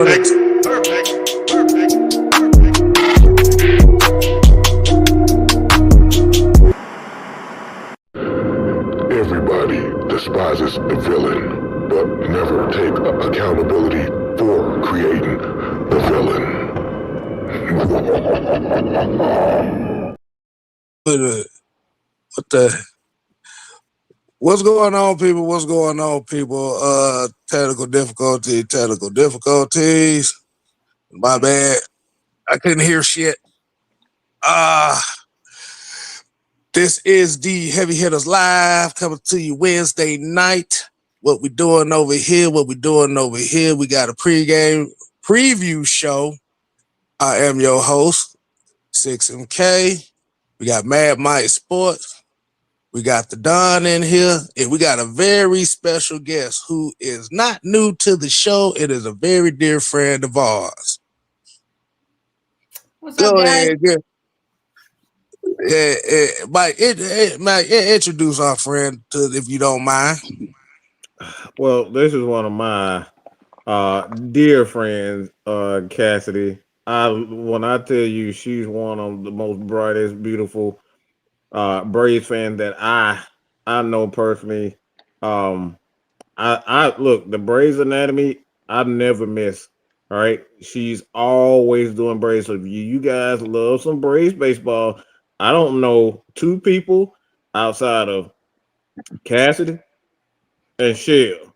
Perfect. Perfect. Everybody despises the villain, but never take accountability for creating the villain. What's going on, people? What's going on, people? Technical difficulties. My bad. I couldn't hear shit. This is the Heavy Hitters Live coming to you Wednesday night. What we doing over here? We got a pregame preview show. I am your host, 6MK. We got Mad Mike Sports. We got the Don in here, and we got a very special guest who is not new to the show. It is a very dear friend of ours. What's up, guys? Mike, introduce our friend if you don't mind. Well, this is one of my dear friends, Cassidy. When I tell you she's one of the most brightest, beautiful Braves fans that I know personally. I look, the Braves anatomy, I never miss. All right. She's always doing Braves. So if you guys love some Braves baseball, I don't know two people outside of Cassidy and Shell.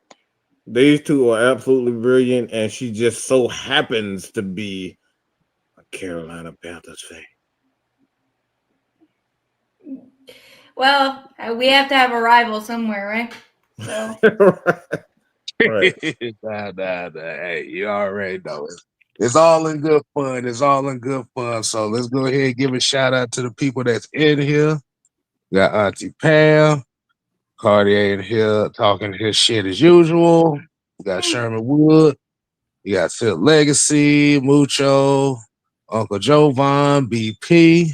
These two are absolutely brilliant, and she just so happens to be a Carolina Panthers fan. Well, we have to have a rival somewhere, right? So. Right. Nah. Hey, you already know it. It's all in good fun. So let's go ahead and give a shout out to the people that's in here. We got Auntie Pam, Cartier in here talking his shit as usual. We got Sherman Wood. We got Phil Legacy, Mucho, Uncle Jovan, BP.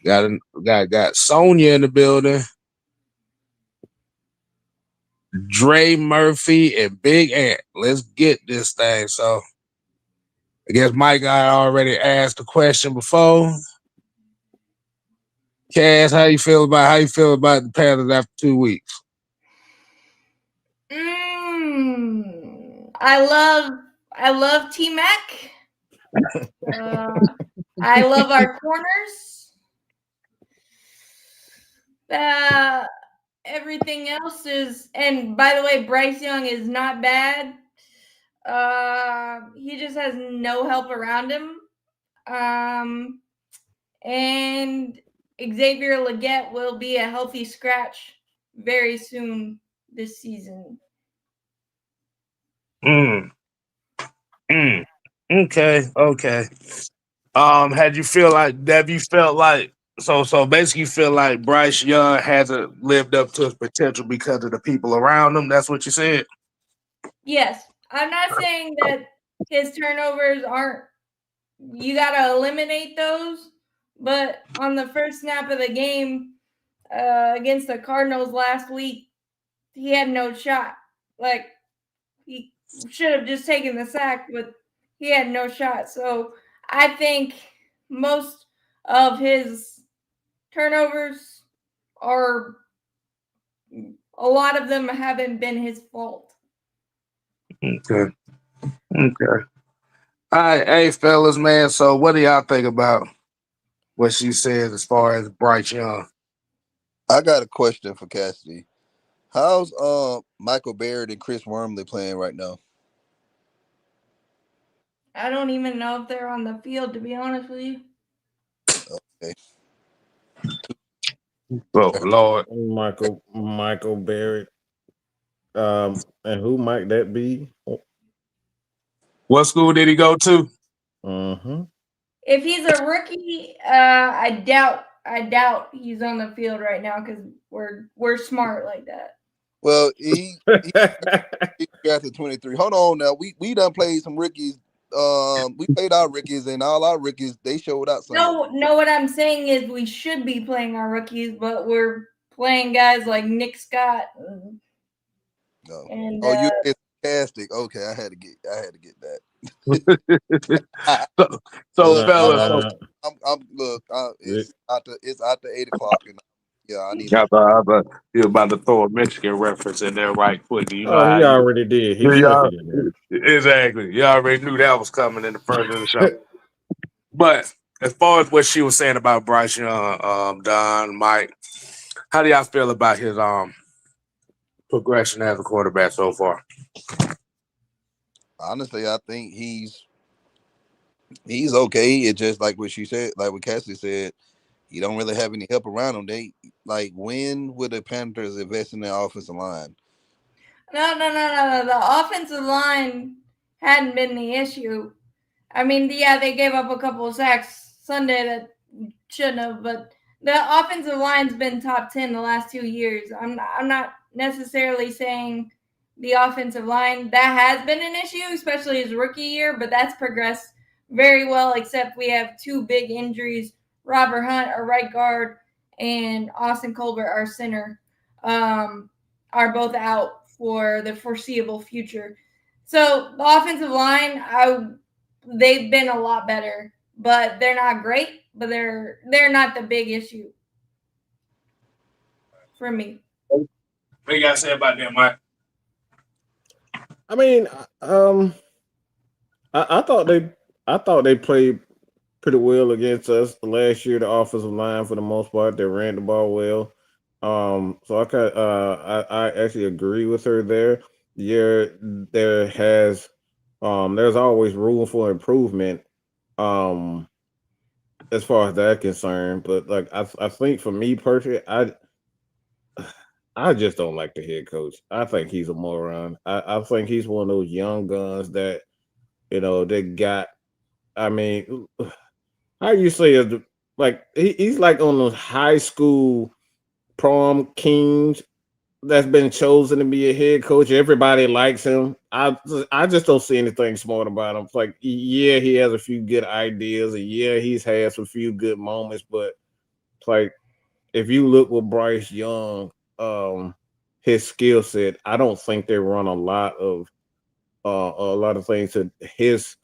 Got Sonia in the building. Dre Murphy and Big Ant. Let's get this thing. So I guess Mike I already asked the question before. Cass, how you feel about the Panthers after 2 weeks? I love T-Mac. I love our corners. Everything else is, and by the way, Bryce Young is not bad. He just has no help around him. And Xavier Legette will be a healthy scratch very soon this season. Okay. Have you felt like so basically you feel like Bryce Young hasn't lived up to his potential because of the people around him? That's what you said? Yes. I'm not saying that his turnovers aren't, you got to eliminate those, but on the first snap of the game against the Cardinals last week, he had no shot. Like, he should have just taken the sack, but he had no shot. So I think most of his turnovers are, a lot of them haven't been his fault. Okay. All right, hey fellas, man. So what do y'all think about what she said as far as Bryce Young? I got a question for Cassidy. How's Michael Barrett and Chris Wormley playing right now? I don't even know if they're on the field, to be honest with you. Okay. Oh Lord. Michael Barrett. And who might that be? What school did he go to? Mm-hmm. If he's a rookie, I doubt he's on the field right now because we're smart like that. Well, he drafted 23. Hold on now. We done played some rookies. We played our rookies, and all our rookies, they showed out. No, what I'm saying is we should be playing our rookies, but we're playing guys like Nick Scott. You're sarcastic. Okay, I had to get that. So fellas, it's after 8 o'clock, and I need. You're about to throw a Michigan reference in there right quick. You know Oh, how he already did. He snuck it in exactly. You already knew that was coming in the first of the show. there. But as far as what she was saying about Bryce Young, Don, Mike, how do y'all feel about his progression as a quarterback so far? Honestly, I think he's okay. It's just like what she said, like what Cassidy said. He don't really have any help around him. They like when would the Panthers invest in their offensive line? No. The offensive line hadn't been the issue. I mean, yeah, they gave up a couple of sacks Sunday that shouldn't have, but the offensive line's been top 10 the last 2 years. I'm not necessarily saying the offensive line that has been an issue, especially his rookie year, but that's progressed very well, except we have two big injuries. Robert Hunt, our right guard, and Austin Colbert, our center, are both out for the foreseeable future. So the offensive line, they've been a lot better, but they're not great. But they're not the big issue for me. What you got to say about that, Mike? I mean, I thought they played pretty well against us last year. The offensive line, for the most part, they ran the ball well. So I actually agree with her there. Yeah, there's always room for improvement. Um, as far as that concerned, but like I think for me personally, I just don't like the head coach. I think he's a moron. I think he's one of those young guns that they got. I mean, how you say it? Like he's like on those high school prom kings that's been chosen to be a head coach. Everybody likes him. I just don't see anything smart about him. It's like, yeah, he has a few good ideas, and yeah, he's had some few good moments, but it's like if you look with Bryce Young, his skill set, I don't think they run a lot of things to his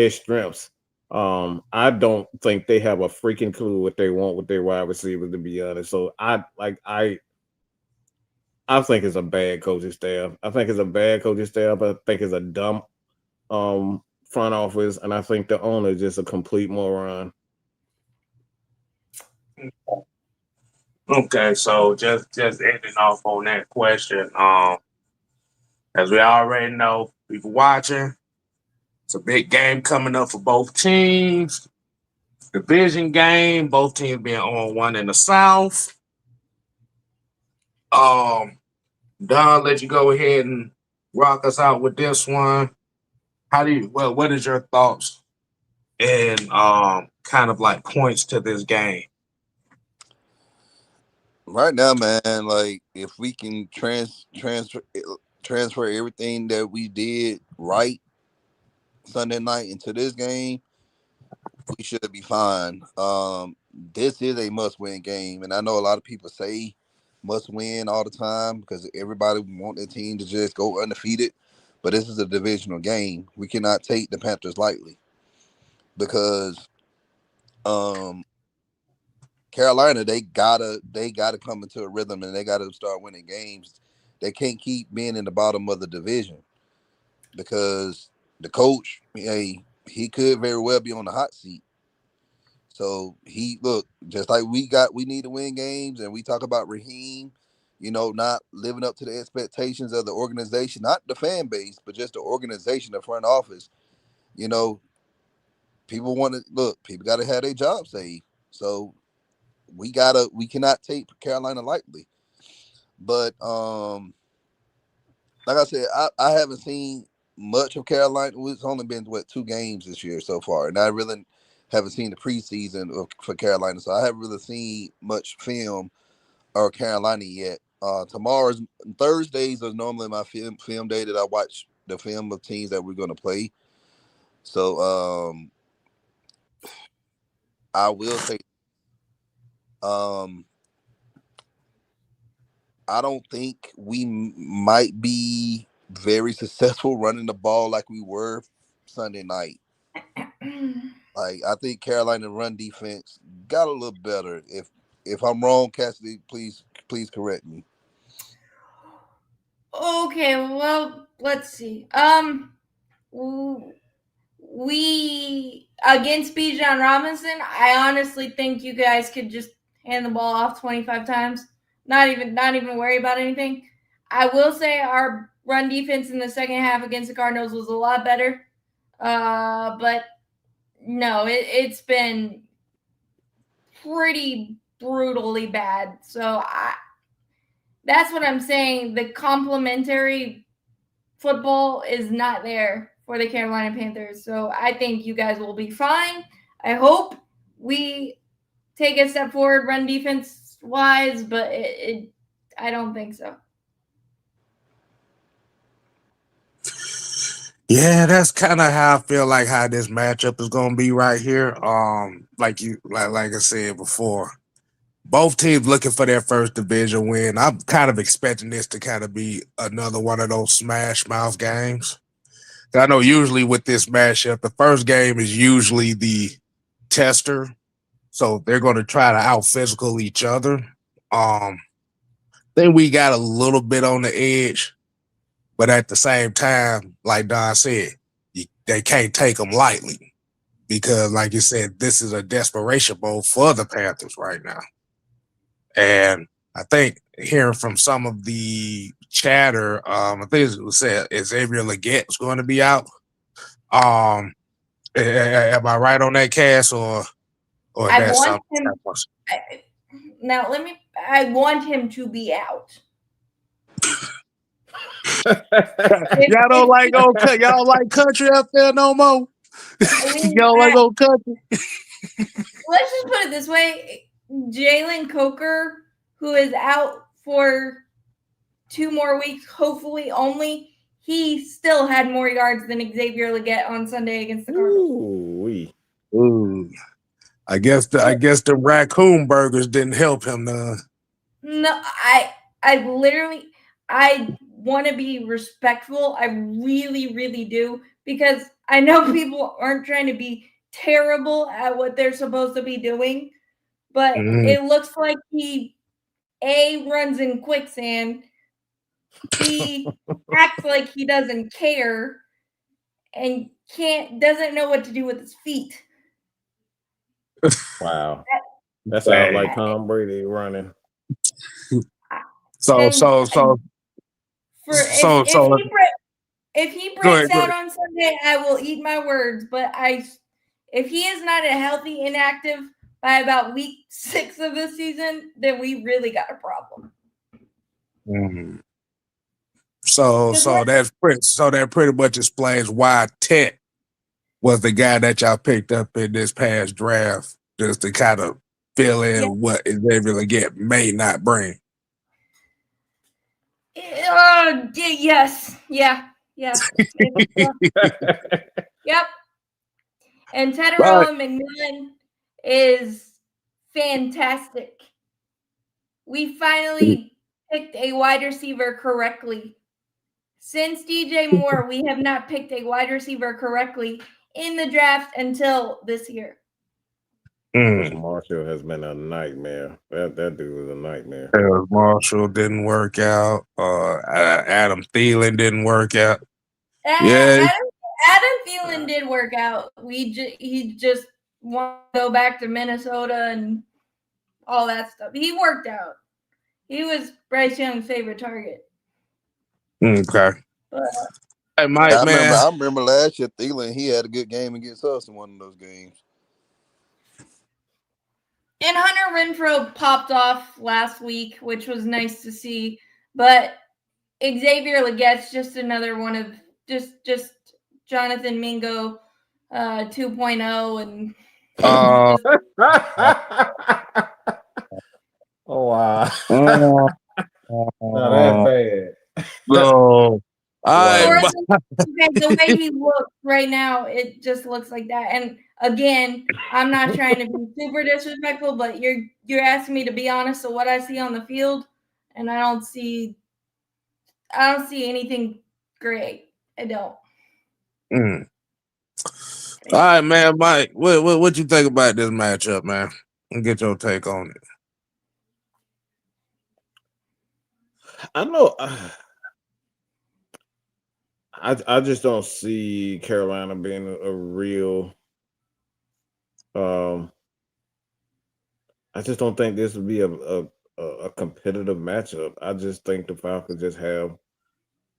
strengths. I don't think they have a freaking clue what they want with their wide receivers, to be honest. So I think it's a bad coaching staff. I think it's a bad coaching staff. I think it's a dumb front office, and I think the owner is just a complete moron. Okay, so just ending off on that question. As we already know, people watching, it's a big game coming up for both teams. Division game, both teams being on one in the South. Don, let you go ahead and rock us out with this one. What is your thoughts and kind of like points to this game? Right now, man, like if we can transfer everything that we did right Sunday night into this game, we should be fine. This is a must-win game, and I know a lot of people say must-win all the time because everybody want their team to just go undefeated. But this is a divisional game. We cannot take the Panthers lightly because Carolina, they gotta come into a rhythm and they gotta start winning games. They can't keep being in the bottom of the division because the coach, he could very well be on the hot seat. So just like we need to win games, and we talk about Raheem, not living up to the expectations of the organization, not the fan base, but just the organization, the front office. You know, people want to people got to have their job saved. So we cannot take Carolina lightly. But like I said, I haven't seen much of Carolina. It's only been 2 games this year so far, and I really haven't seen the preseason for Carolina, so I haven't really seen much film or Carolina yet. Thursdays are normally my film day that I watch the film of teams that we're going to play. So I will say, I don't think we might be very successful running the ball like we were Sunday night. Like, I think Carolina run defense got a little better. If I'm wrong, Cassidy, please correct me. Okay, well, let's see. We against Bijan Robinson, I honestly think you guys could just hand the ball off 25 times. Not even worry about anything. I will say our run defense in the second half against the Cardinals was a lot better. But no, it's been pretty brutally bad. So that's what I'm saying. The complementary football is not there for the Carolina Panthers. So I think you guys will be fine. I hope we take a step forward run defense wise, but I don't think so. Yeah, that's kind of how I feel like how this matchup is going to be right here. Like I said before, both teams looking for their first division win. I'm kind of expecting this to kind of be another one of those smash mouth games. I know usually with this matchup, the first game is usually the tester, so they're going to try to out physical each other. Then we got a little bit on the edge, but at the same time, like Don said, they can't take them lightly because, like you said, this is a desperation mode for the Panthers right now. And I think hearing from some of the chatter, I think it was said Xavier Legette is going to be out. Am I right on that, Cass, or I that's want something? I want him to be out. Y'all don't like y'all like country up there no more. Y'all like old country. Let's just put it this way: Jalen Coker, who is out for 2 more weeks, hopefully only, he still had more yards than Xavier Legette on Sunday against the Cardinals. Ooh. I guess the raccoon burgers didn't help him. No, I literally, I want to be respectful. I really, really do, because I know people aren't trying to be terrible at what they're supposed to be doing, but it looks like he runs in quicksand. He acts like he doesn't care and doesn't know what to do with his feet. Wow. That sounds like Tom Brady running. If he breaks out on Sunday, I will eat my words. But if he is not a healthy inactive by about week 6 of the season, then we really got a problem. So that pretty much explains why Tech was the guy that y'all picked up in this past draft, just to kind of fill in what Xavier Legette may not bring. Yes. Yeah. Yep. And Tetairoa McMillan is fantastic. We finally picked a wide receiver correctly. Since DJ Moore, we have not picked a wide receiver correctly in the draft until this year. Marshall has been a nightmare. That dude was a nightmare. Marshall didn't work out. Adam Thielen didn't work out. Adam Thielen did work out. He just wanted to go back to Minnesota and all that stuff. He worked out. He was Bryce Young's favorite target. Okay. I remember last year Thielen, he had a good game against us in one of those games. And Hunter Renfrow popped off last week, which was nice to see. But Xavier Legette's just another one of just Jonathan Mingo 2.0 and oh wow. Not that bad. No. The way he looks right now, it just looks like that. And again, I'm not trying to be super disrespectful, but you're asking me to be honest of what I see on the field, and I don't see anything great. I don't. All right, man, Mike. What you think about this matchup, man? And get your take on it. I know. I just don't see Carolina being a real. Um, I just don't think this would be a competitive matchup. I just think the Falcons just have.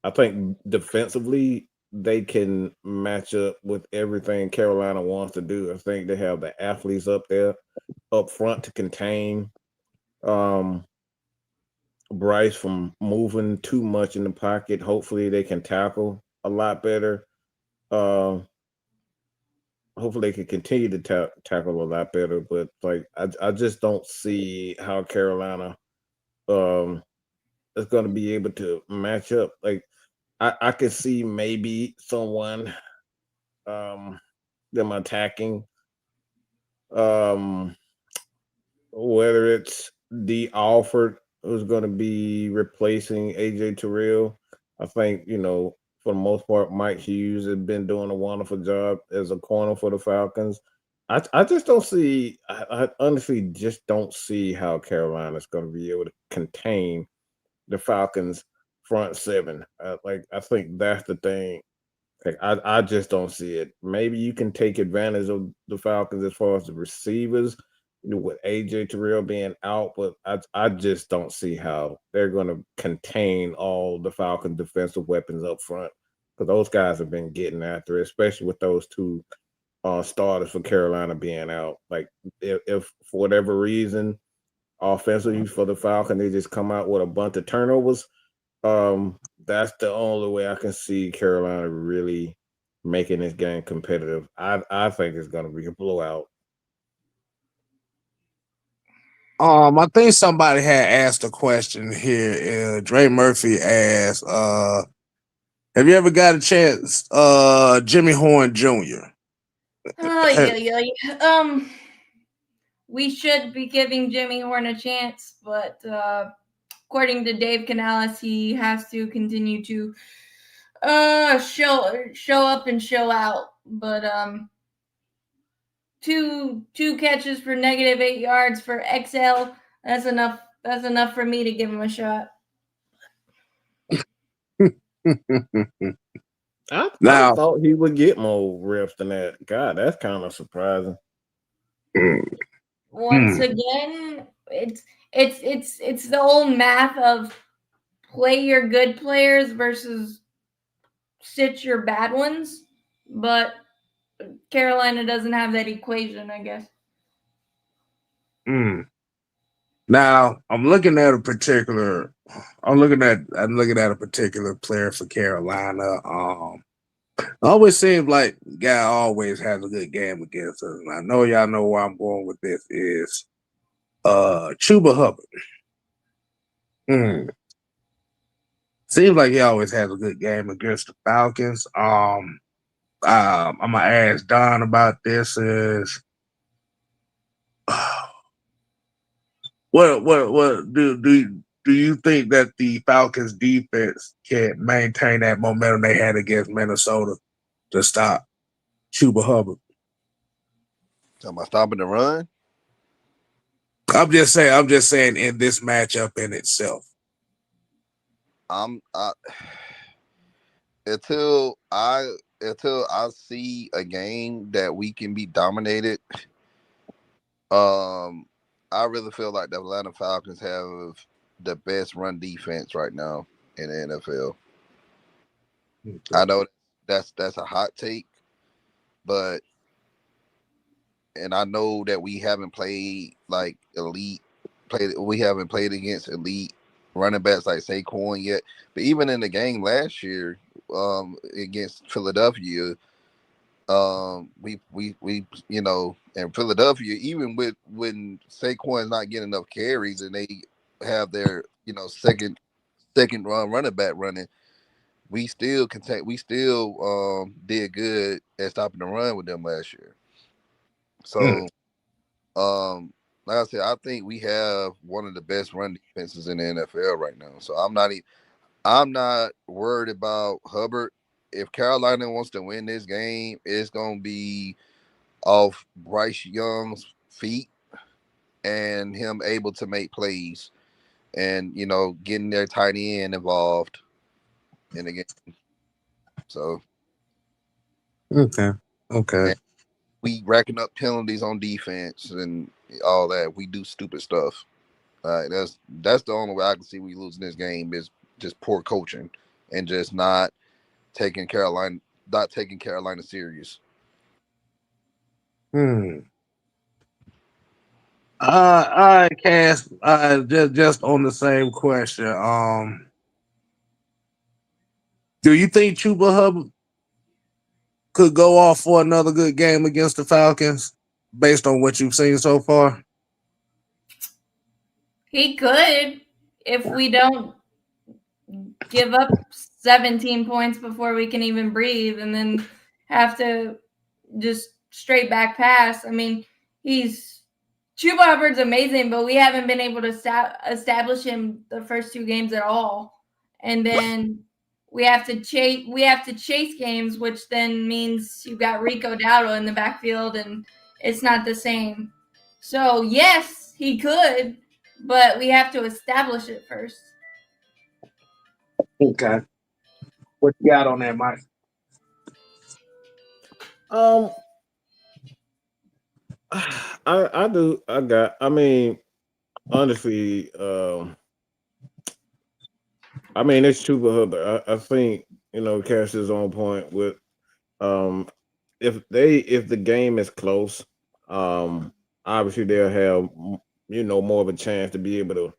I think defensively they can match up with everything Carolina wants to do. I think they have the athletes up front to contain um Bryce from moving too much in the pocket. Hopefully they can tackle a lot better. Um Hopefully they can continue to tackle a lot better. But like I just don't see how Carolina um is going to be able to match up. Like I could see maybe someone um them attacking um whether it's D Alford who's going to be replacing AJ Terrell. I think for the most part Mike Hughes has been doing a wonderful job as a corner for the Falcons. I just don't see. I honestly just don't see how Carolina's going to be able to contain the Falcons front seven. Like I think that's the thing. Like I just don't see it. Maybe you can take advantage of the Falcons as far as the receivers, with AJ Terrell being out, but I just don't see how they're going to contain all the Falcon defensive weapons up front because those guys have been getting after it, especially with those two starters for Carolina being out. Like if for whatever reason offensively for the Falcon they just come out with a bunch of turnovers, that's the only way I can see Carolina really making this game competitive. I think it's going to be a blowout. I think somebody had asked a question here. Dre Murphy asked, have you ever got a chance, Jimmy Horn Jr.? Oh yeah. We should be giving Jimmy Horn a chance, but according to Dave Canales, he has to continue to show up and show out. But two catches for -8 yards for XL. That's enough. That's enough for me to give him a shot. I thought he would get more reps than that. God, that's kind of surprising. Once again, it's the old math of play your good players versus sit your bad ones, but Carolina doesn't have that equation, I guess. Now I'm looking at a particular player for Carolina. Always seems like guy always has a good game against us. And I know y'all know where I'm going with this is Chuba Hubbard. Seems like he always has a good game against the Falcons. I'm gonna ask Don about this is what do you think that the Falcons defense can maintain that momentum they had against Minnesota to stop Chuba Hubbard? Talking about stopping the run. I'm just saying in this matchup in itself. Until I see a game that we can be dominated. I really feel like the Atlanta Falcons have the best run defense right now in the NFL. Okay. I know that's a hot take, but I know that we haven't played like we haven't played against elite running backs like Saquon yet. But even in the game last year, against Philadelphia, we in Philadelphia, even when Saquon's not getting enough carries and they have their second running back running, we still did good at stopping the run with them last year. So like I said, I think we have one of the best run defenses in the NFL right now. So I'm not worried about Hubbard. if Carolina wants to win this game, it's gonna be off Bryce Young's feet and him able to make plays and getting their tight end involved in the game. So Okay. and we racking up penalties on defense and all that. We do stupid stuff. That's the only way I can see we losing this game is just poor coaching and just not taking Carolina serious. All right, Cass. Just on the same question. Do you think Chuba Hubbard could go off for another good game against the Falcons, based on what you've seen so far? He could if we don't give up 17 points before we can even breathe and then have to just straight back pass. I mean, Chuba Hubbard's amazing, but we haven't been able to establish him the first 2 games at all. And then we have to chase games, which then means you've got Rico Dowdle in the backfield, and it's not the same. So yes, he could, but we have to establish it first. Okay. What you got on that, Mike? I do. I mean, honestly, I mean, it's Chuba Hubbard. I think Cash is on point with if the game is close, obviously they'll have more of a chance to be able to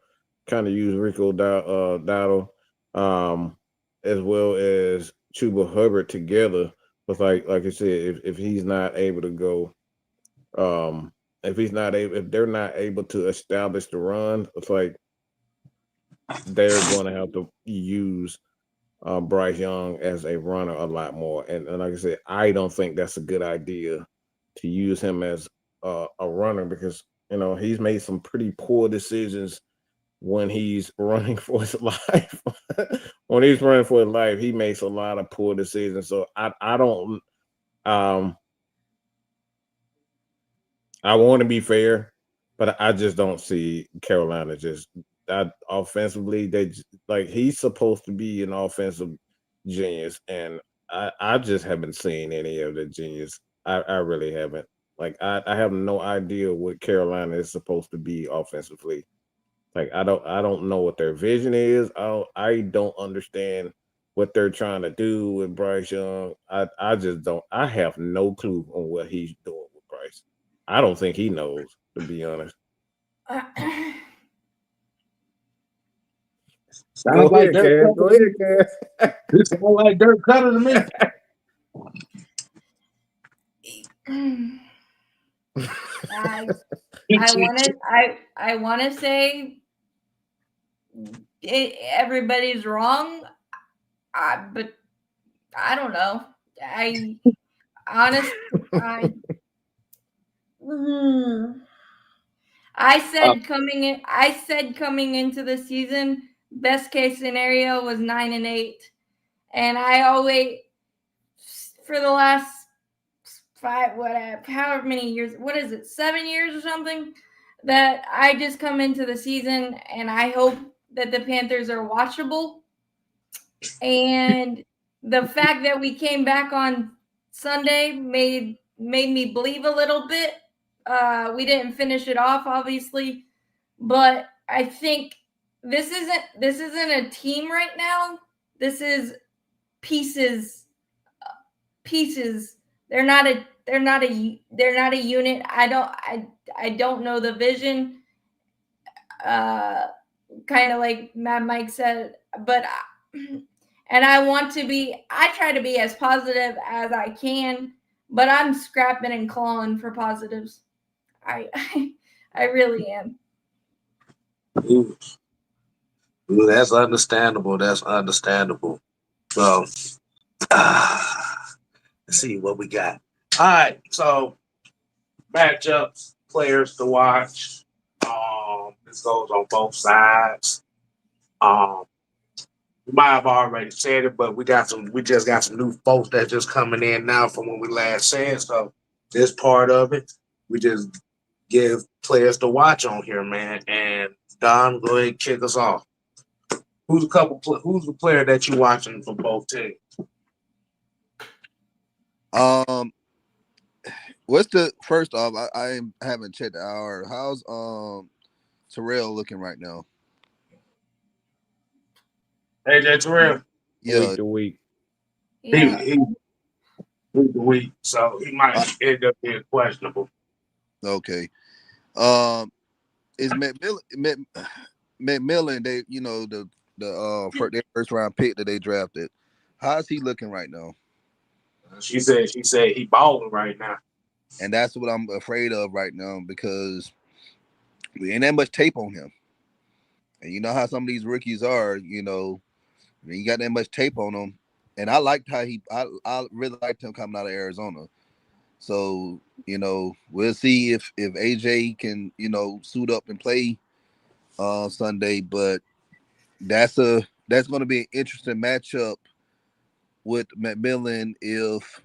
kind of use Rico Dowdle, as well as Chuba Hubbard together. But like I said, if he's not able to go, if they're not able to establish the run, it's like they're going to have to use Bryce Young as a runner a lot more. And like I said, I don't think that's a good idea to use him as a runner because, he's made some pretty poor decisions when he's running for his life. When he's running for his life, he makes a lot of poor decisions. So I don't, I want to be fair, but I just don't see Carolina offensively. He's supposed to be an offensive genius, and I just haven't seen any of the genius. I really haven't. I have no idea what Carolina is supposed to be offensively. I don't know what their vision is. I don't understand what they're trying to do with Bryce Young. I just don't. I have no clue on what he's doing with Bryce. I don't think he knows, to be honest. Sounds like Dirk. Go ahead, Cass. This sounds like Dirk Cutter to me. I want to say everybody's wrong, but I don't know. I said coming into the season, best case scenario was 9-8, and I always, for the last however many years, 7 years or something, that I just come into the season and I hope that the Panthers are watchable. And the fact that we came back on Sunday made me believe a little bit. We didn't finish it off, obviously, but I think this isn't a team right now. This is pieces. They're not a unit. I don't know the vision. Kind of like Mad Mike said, but and I try to be as positive as I can, but I'm scrapping and clawing for positives. I really am. Ooh, that's understandable. So, let's see what we got. All right, so matchups, players to watch. This goes on both sides. We might have already said it, but we just got some new folks that just coming in now from when we last said. So this part of it, we just give players to watch on here, man. And Don, go ahead and kick us off. Who's the player that you watching for both teams? What's the first off? I haven't checked the hour. How's Terrell looking right now? AJ Terrell. Yeah, Week to week. Yeah. He week to week, so he might end up being questionable. okay. Is McMillan? They, their first round pick that they drafted. How's he looking right now? She said he balling right now. And that's what I'm afraid of right now because we ain't that much tape on him. And you know how some of these rookies are, you got that much tape on them. And I liked how I really liked him coming out of Arizona. So, we'll see if AJ can, suit up and play Sunday. But that's going to be an interesting matchup with McMillan if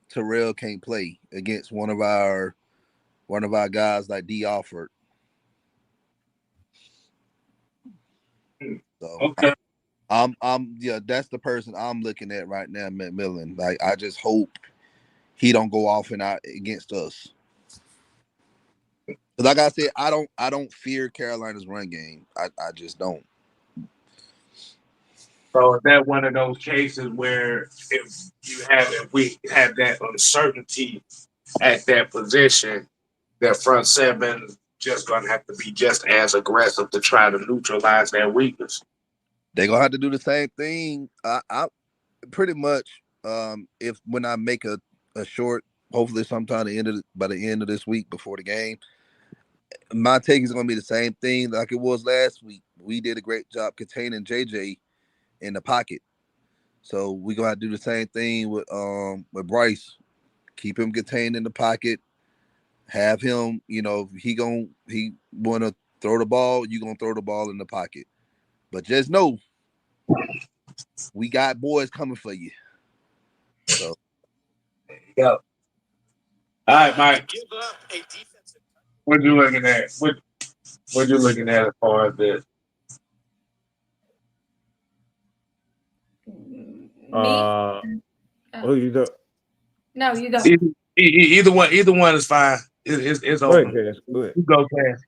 Terrell can't play against one of our guys like D. Alford. So Okay. that's the person I'm looking at right now, McMillan. Like I just hope he don't go off and out against us. Because like I said, I don't fear Carolina's run game. I just don't. So is that one of those cases where if we have that uncertainty at that position, that front seven is just going to have to be just as aggressive to try to neutralize that weakness? They're gonna have to do the same thing. I pretty much if when I make a short, hopefully sometime by the end of this week before the game, my take is gonna be the same thing like it was last week. We did a great job containing JJ in the pocket. So we're gonna have to do the same thing with Bryce. Keep him contained in the pocket. Have him, if he wanna throw the ball, you're gonna throw the ball in the pocket. But just know we got boys coming for you. So There you go. All right, Mike. What you looking at? What you looking at as far as this? Me? Who you got? No, you go. Either one is fine. It's Go ahead, open. Cass. Go ahead. You go, Cass.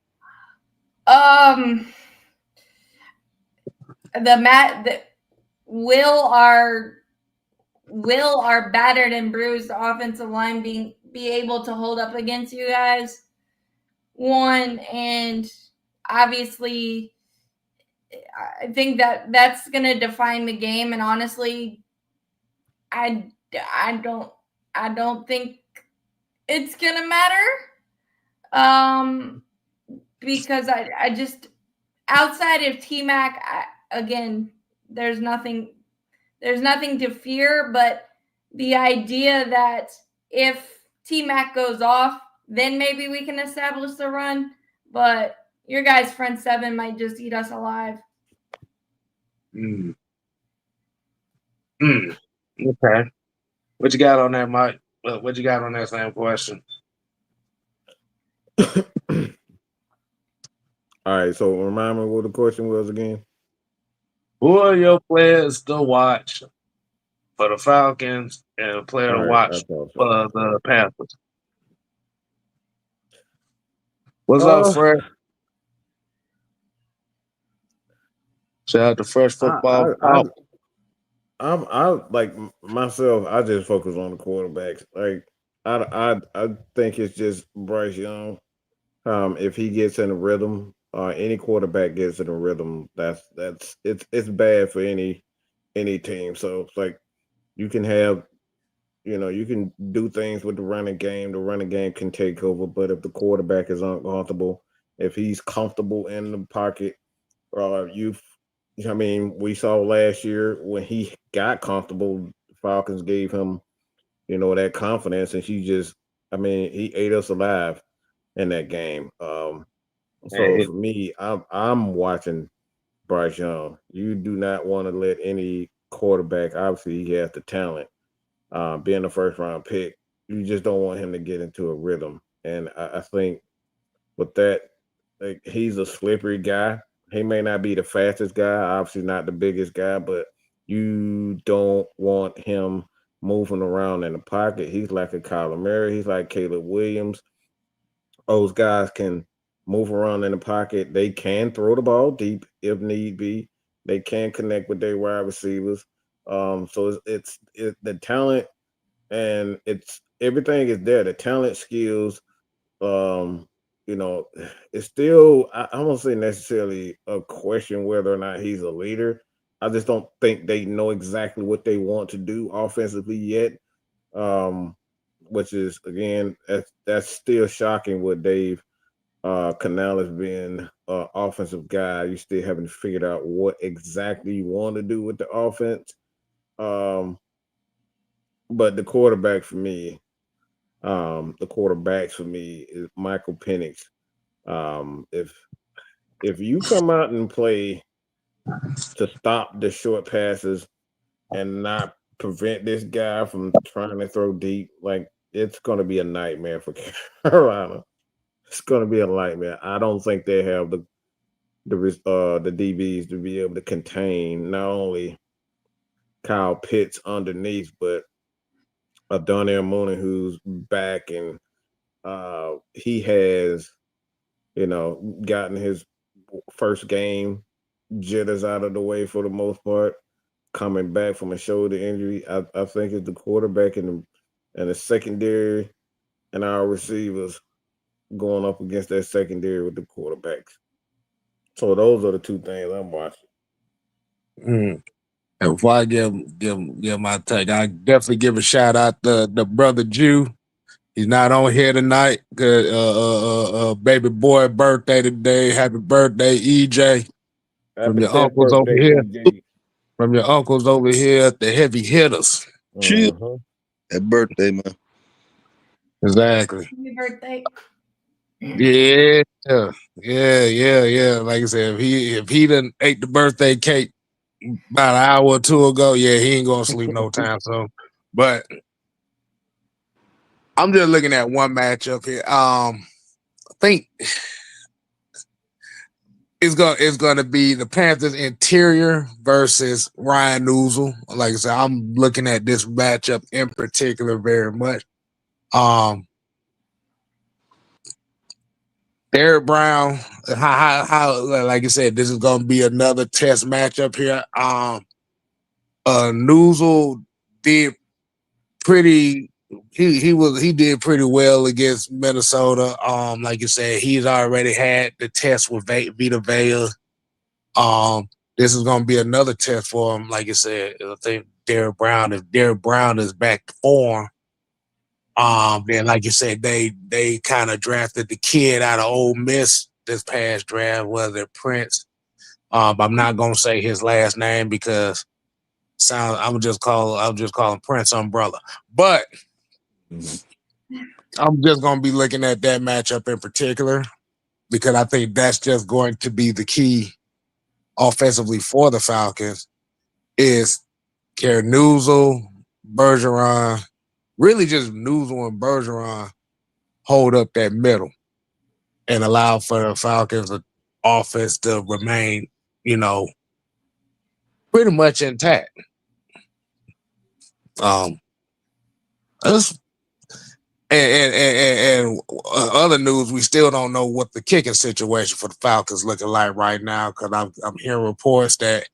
Will our battered and bruised offensive line be able to hold up against you guys? One, and obviously I think that's going to define the game, and honestly I don't think it's going to matter because I just outside of T-Mac, again, there's nothing to fear, but the idea that if T-Mac goes off, then maybe we can establish the run, but your guys' front seven might just eat us alive. Okay. What you got on that, Mike? What you got on that same question? All right, so remind me what the question was again. Who are your players to watch for the Falcons and a player to watch for the Panthers? What's up, Fred? Shout out to Fresh Football. I like myself. I just focus on the quarterbacks. Like I think it's just Bryce Young. If he gets in a rhythm, any quarterback gets in a rhythm, it's bad for any team. So it's like you can have, you can do things with the running game. The running game can take over, but if the quarterback is uncomfortable, if he's comfortable in the pocket, we saw last year when he got comfortable, Falcons gave him, that confidence, and he ate us alive in that game. So for me, I'm watching Bryce Young. You do not want to let any quarterback, obviously he has the talent, being a first round pick, you just don't want him to get into a rhythm. And I think with that, like, he's a slippery guy. He may not be the fastest guy, obviously not the biggest guy, but you don't want him moving around in the pocket. He's like a Kyler Murray. He's like Caleb Williams. Those guys can move around in the pocket. They can throw the ball deep if need be. They can connect with their wide receivers. So it's the talent, and it's everything is there. The talent, skills. Um, you know, it's still I won't say necessarily a question whether or not he's a leader. I just don't think they know exactly what they want to do offensively yet. Um, which is again that's still shocking with Dave Canales being an offensive guy. You still haven't figured out what exactly you want to do with the offense. Um, but the quarterback for me, the quarterbacks for me is Michael Penix. If you come out and play to stop the short passes and not prevent this guy from trying to throw deep, like it's going to be a nightmare for Carolina. It's going to be a nightmare. I don't think they have the DBs to be able to contain not only Kyle Pitts underneath, but a Donnell Mooney who's back, and he has, gotten his first game jitters out of the way for the most part, coming back from a shoulder injury. I think it's the quarterback and the secondary and our receivers going up against that secondary with the quarterbacks. So those are the two things I'm watching. And before I give my take, I definitely give a shout out to the brother Jew. He's not on here tonight. Good, baby boy birthday today. Happy birthday, EJ. From Happy your 10th uncles over birthday, here. EJ. From your uncles over here, the heavy hitters. Chill. Uh-huh. That birthday, man. Exactly. Happy birthday. Yeah. Yeah. Like I said, if he done ate the birthday cake about an hour or two ago, yeah, he ain't gonna sleep no time soon. But I'm just looking at one matchup here. I think it's gonna be the Panthers interior versus Ryan Newsel. Like I said, I'm looking at this matchup in particular very much. Derek Brown, how like I said, this is gonna be another test matchup here. Newsel did pretty. He did pretty well against Minnesota. Like you said, he's already had the test with Vita Vea. This is gonna be another test for him. Like you said, I think Derek Brown. If Derek Brown is back to form, then like you said, they kind of drafted the kid out of Ole Miss this past draft, whether Prince. I'm not gonna say his last name because I'm just calling Prince Umbrella. But I'm just gonna be looking at that matchup in particular because I think that's just going to be the key offensively for the Falcons is Karen Newsel, Bergeron, really just Newsel and Bergeron hold up that middle and allow for the Falcons' offense to remain, pretty much intact. That's, and other news, we still don't know what the kicking situation for the Falcons looking like right now because I'm hearing reports that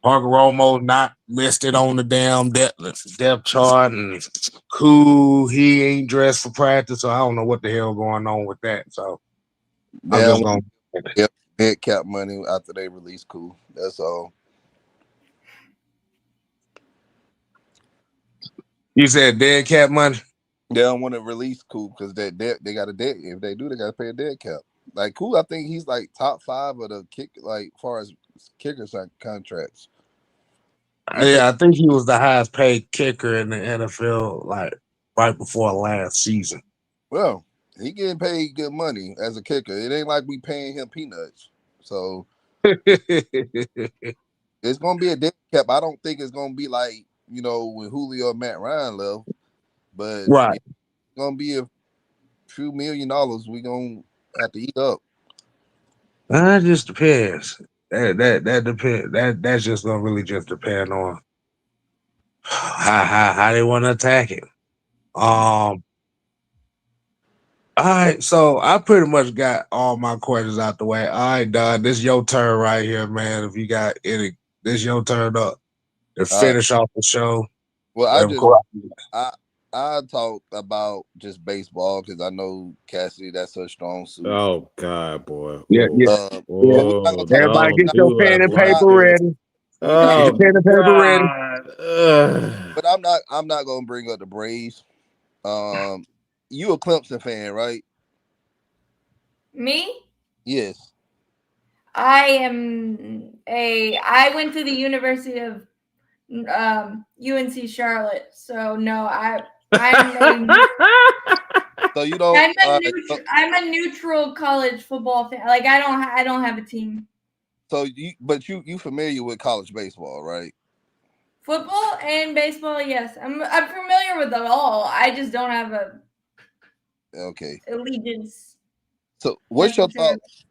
Parker Romo's not listed on the damn depth chart, and he ain't dressed for practice, so I don't know what the hell going on with that. So I'm just going to head cap money after they release Cool. That's all. You said dead cap money? They don't want to release Cool because they got a dead. If they do, they got to pay a dead cap. Like Cool, I think he's like top 5 of the kick, like as far as kickers contracts. Yeah, I think he was the highest paid kicker in the NFL, like right before last season. Well, he getting paid good money as a kicker. It ain't like we paying him peanuts. So It's gonna be a dead cap. I don't think it's gonna be like when Julio and Matt Ryan left, but Right. it's gonna be a few $1 million we gonna have to eat up. That just depends. That depends. That's just gonna really just depend on how they want to attack it. All right, so I pretty much got all my questions out the way. All right, Don, this is your turn right here, man. If you got any, this your turn up to All right. finish off the show. Well, And of course, I talk about just baseball because I know Cassidy, that's her strong suit. Oh God, boy. yeah. But we're not gonna talk Everybody, Don't get your do pen us and like paper this. ready. Get your Oh pen and paper ready. God. but I'm not gonna bring up the Braves. You a Clemson fan, right? Me? Yes. I went to the University of UNC Charlotte, so no, So you don't. I'm a neutral college football fan. Like I don't have a team. So you familiar with college baseball, right? Football and baseball, yes. I'm familiar with them all. I just don't have a allegiance. So what's your thoughts?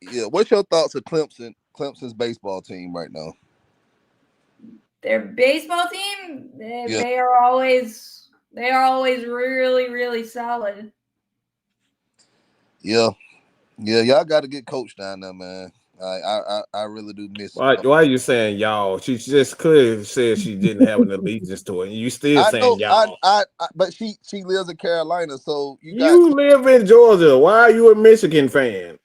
Yeah, what's your thoughts of Clemson's baseball team right now? Their baseball team, they are always really, really solid. Yeah, y'all got to get coached down there, man. I really do miss. Why are you saying y'all? She just clearly said she didn't have an allegiance to it. And you still saying y'all? But she lives in Carolina, so you live in Georgia. Why are you a Michigan fan?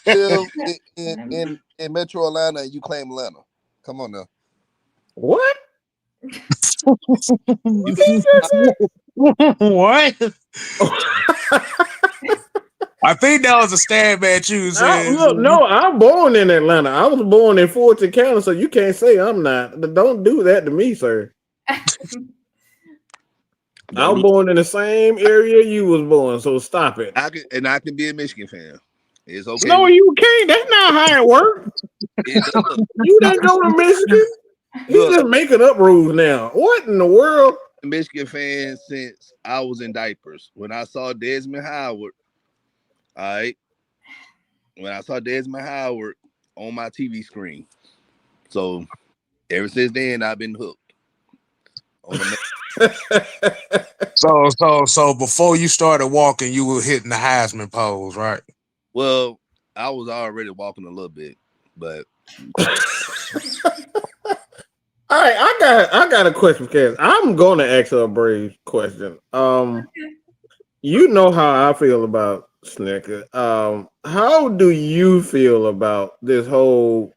live in Metro Atlanta, and you claim Atlanta. Come on now. What? What? I think that was a stab at you. No, I'm born in Atlanta. I was born in Fulton County, so you can't say I'm not. Don't do that to me, sir. I was born in the same area you was born, so stop it. I can be a Michigan fan. It's okay. No, you can't. That's not how it works. You didn't go to Michigan. He's just making up rules now. What in the world? Michigan fan since I was in diapers. When I saw Desmond Howard, all right. When I saw Desmond Howard on my TV screen, so ever since then I've been hooked. So before you started walking, you were hitting the Heisman pose, right? Well, I was already walking a little bit, but all right, I got a question, Cass. I'm going to ask her a brave question. You know how I feel about Snicker. How do you feel about this whole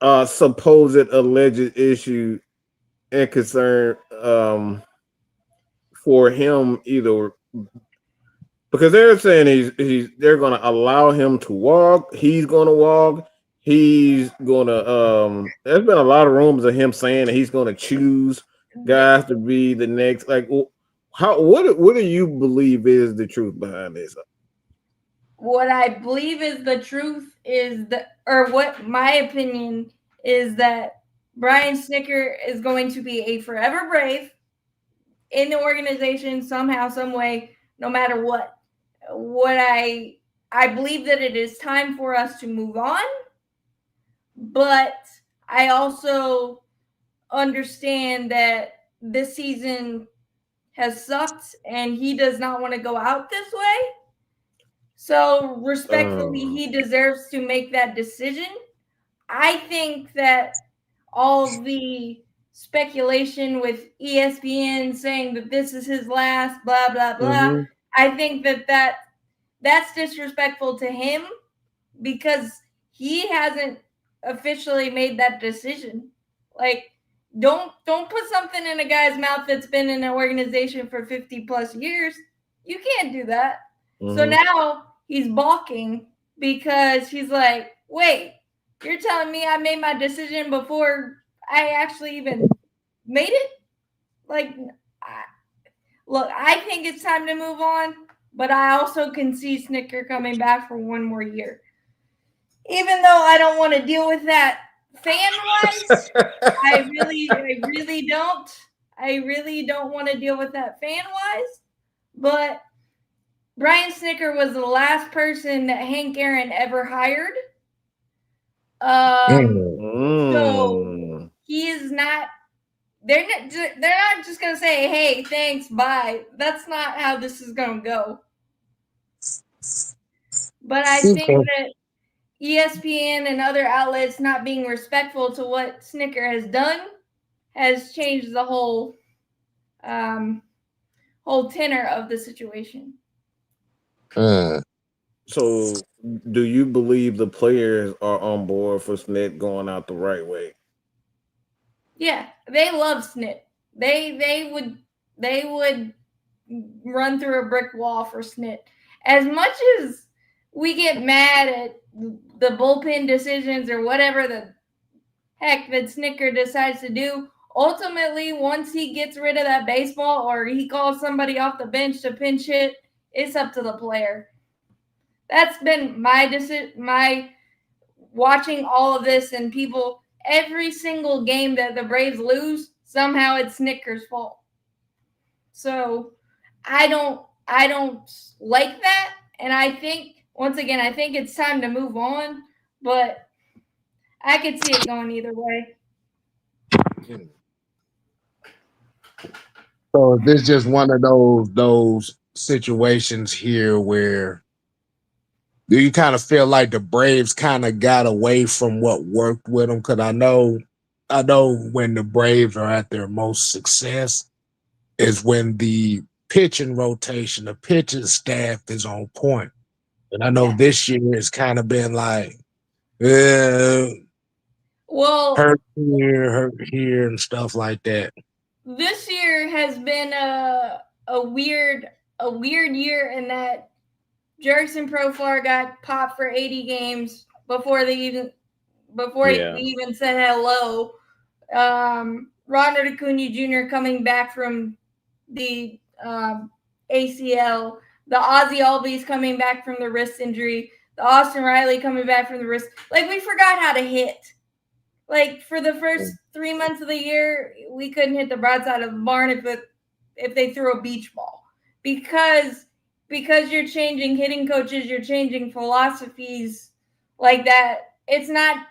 supposed alleged issue and concern for him either? Because they're saying they're going to allow him to walk. He's going to walk. He's going to there's been a lot of rumors of him saying that he's going to choose guys to be the next. Like, what do you believe is the truth behind this? What I believe is the truth is what my opinion is that Brian Snicker is going to be a forever Brave in the organization somehow, some way, no matter what. What I believe that it is time for us to move on, but I also understand that this season has sucked and he does not want to go out this way. So respectfully, he deserves to make that decision. I think that all the speculation with ESPN saying that this is his last, blah, blah, blah, I think that's disrespectful to him because he hasn't officially made that decision. Like, don't put something in a guy's mouth that's been in an organization for 50 plus years. You can't do that. So now he's balking because he's like, wait, you're telling me I made my decision before I actually even made it? Like, look, I think it's time to move on, but I also can see Snicker coming back for one more year. even though I don't want to deal with that fan-wise, I really don't. I really don't want to deal with that fan-wise. But Brian Snicker was the last person that Hank Aaron ever hired. So he is not. They're not just gonna say, "Hey, thanks, bye." That's not how this is gonna go. But I think that ESPN and other outlets not being respectful to what Snicker has done has changed the whole tenor of the situation. So, do you believe the players are on board for Snit going out the right way? Yeah, they love Snit. They would run through a brick wall for Snit. As much as we get mad at the bullpen decisions or whatever the heck that Snicker decides to do, ultimately, once he gets rid of that baseball or he calls somebody off the bench to pinch hit, it's up to the player. That's been my decision. My watching all of this and people, every single game that the Braves lose, somehow it's Snicker's fault. So I don't like that. And I think, once again, I think it's time to move on. But I could see it going either way. So is this just one of those situations here where do you kind of feel like the Braves kind of got away from what worked with them? Because I know when the Braves are at their most success is when the pitching rotation, the pitching staff is on point. And I know this year it's kind of been like, well, hurt here, and stuff like that. This year has been a weird year in that Jurickson Profar got popped for 80 games before he even said hello. Ronald Acuna Jr. coming back from the ACL. The Ozzie Albies coming back from the wrist injury. The Austin Riley coming back from the wrist. Like, we forgot how to hit. Like, for the first 3 months of the year, we couldn't hit the broadside of the barn if they threw a beach ball. Because you're changing hitting coaches, you're changing philosophies like that. It's not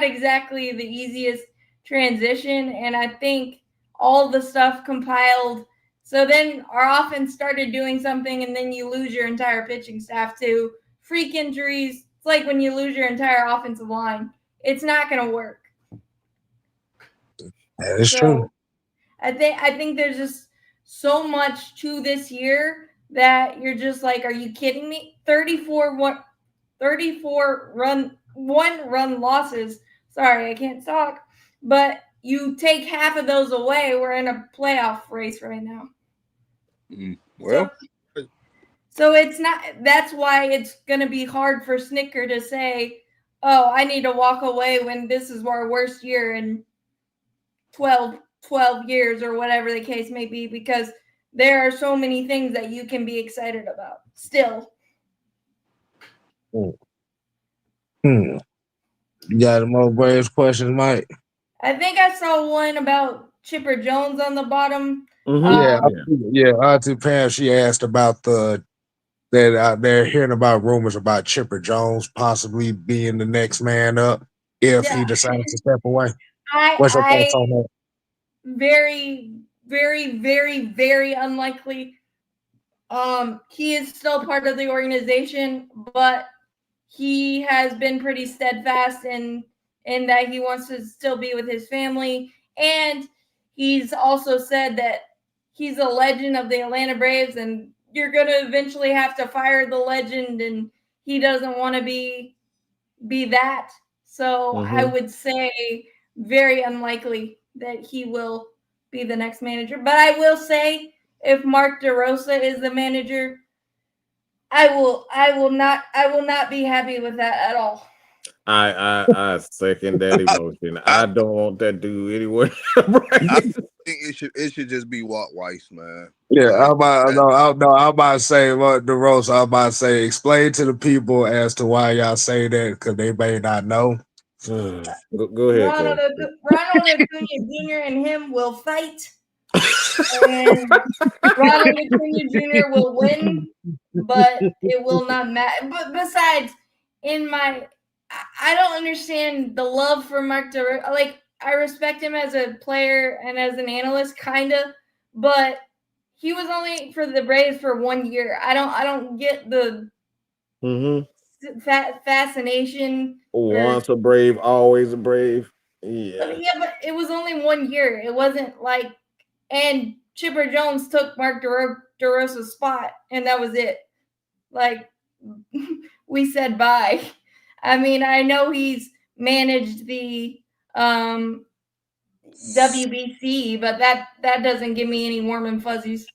exactly the easiest transition. And I think all the stuff compiled. So then our offense started doing something, and then you lose your entire pitching staff to freak injuries. It's like when you lose your entire offensive line. It's not going to work. That is true. I think there's just so much to this year that you're just like, are you kidding me? 34 one-run losses. Sorry, I can't talk. But you take half of those away, we're in a playoff race right now. Well, so it's not. That's why it's going to be hard for Snicker to say, oh, I need to walk away when this is our worst year in 12 years or whatever the case may be, because there are so many things that you can be excited about still. You got more Braves questions, Mike? I think I saw one about Chipper Jones on the bottom. Auntie Pam, she asked about that they're hearing about rumors about Chipper Jones possibly being the next man up if he decides to step away. What's your thoughts on that? Very, very, very, very unlikely. He is still part of the organization, but he has been pretty steadfast in that he wants to still be with his family. And he's also said that he's a legend of the Atlanta Braves, and you're going to eventually have to fire the legend, and he doesn't want to be that. So I would say very unlikely that he will be the next manager. But I will say, if Mark DeRosa is the manager, I will not be happy with that at all. I second that emotion. I don't want that dude anywhere. I think it should just be Walt Weiss, man. Yeah, Like, I'm about to say what the roast. I'm about to say, explain to the people as to why y'all say that because they may not know. Go ahead, Ronald, Cole. Ronald Acuna Jr. and him will fight, and Ronald Acuna Jr. will win, but it will not matter. But besides, I don't understand the love for Mark DeRosa. Like, I respect him as a player and as an analyst, kind of, but he was only for the Braves for 1 year. I don't get the fascination. Once a Brave, always a Brave. Yeah. But it was only 1 year. It wasn't like, and Chipper Jones took Mark DeRosa's spot, and that was it. Like, we said bye. I mean, I know he's managed the WBC, but that doesn't give me any warm and fuzzies.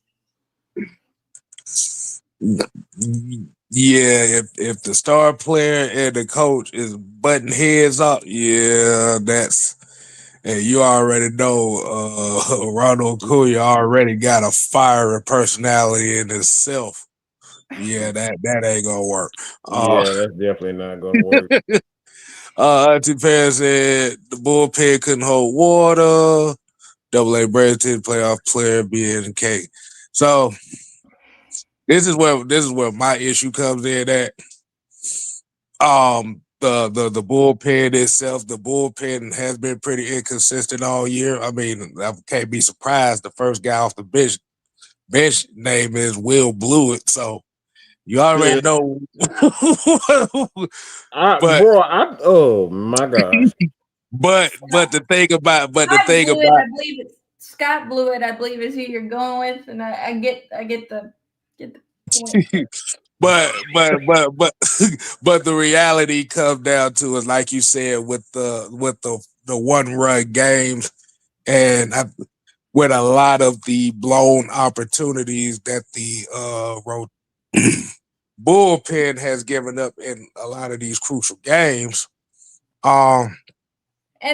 Yeah, if the star player and the coach is butting heads up, yeah, and you already know Ronald Acuna already got a fiery personality in himself. Yeah, that ain't gonna work. Yeah, that's definitely not gonna work. Auntie Pan said the bullpen couldn't hold water. AA Braves playoff player BNK. So this is where my issue comes in at. The bullpen itself, the bullpen has been pretty inconsistent all year. I mean, I can't be surprised. The first guy off the bench name is Will Blewett, so you already know. Oh my gosh. But the thing about I believe it's Scott Blewett, I believe is who you're going with, and I get the point. but the reality comes down to is like you said with the 1-run games and with a lot of the blown opportunities that the bullpen has given up in a lot of these crucial games. And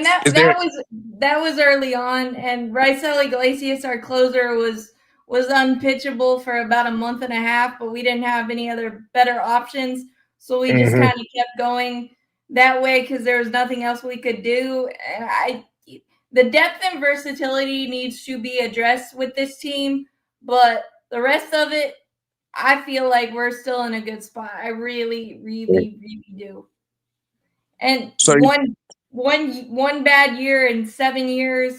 that was early on, and Raisel Iglesias, our closer, was unpitchable for about a month and a half, but we didn't have any other better options, so we just kind of kept going that way because there was nothing else we could do. And the depth and versatility needs to be addressed with this team, but the rest of it, I feel like we're still in a good spot. I really, really, really do. And so one bad year in 7 years.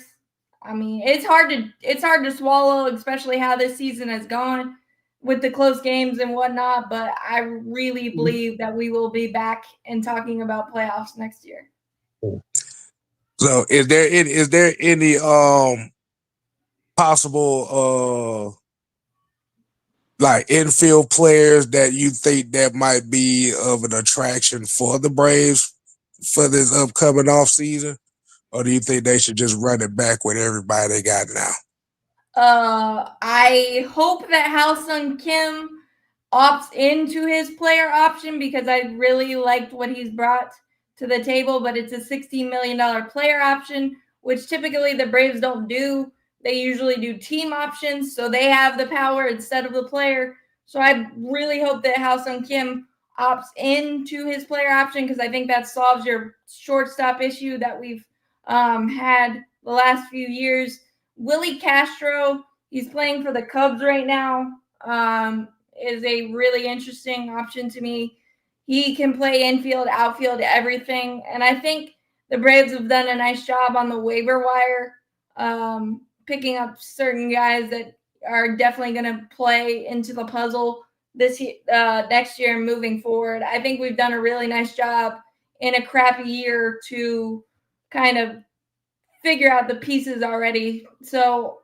I mean, it's hard to swallow, especially how this season has gone with the close games and whatnot. But I really believe that we will be back and talking about playoffs next year. So, is there any possible like infield players that you think that might be of an attraction for the Braves for this upcoming off season? Or do you think they should just run it back with everybody they got now? I hope that Ha-Seong Kim opts into his player option because I really liked what he's brought to the table, but it's a $16 million player option, which typically the Braves don't do. They usually do team options, so they have the power instead of the player. So I really hope that Ha-Seong Kim opts into his player option because I think that solves your shortstop issue that we've had the last few years. Willie Castro, he's playing for the Cubs right now, is a really interesting option to me. He can play infield, outfield, everything. And I think the Braves have done a nice job on the waiver wire, picking up certain guys that are definitely going to play into the puzzle this next year and moving forward. I think we've done a really nice job in a crappy year to kind of figure out the pieces already. So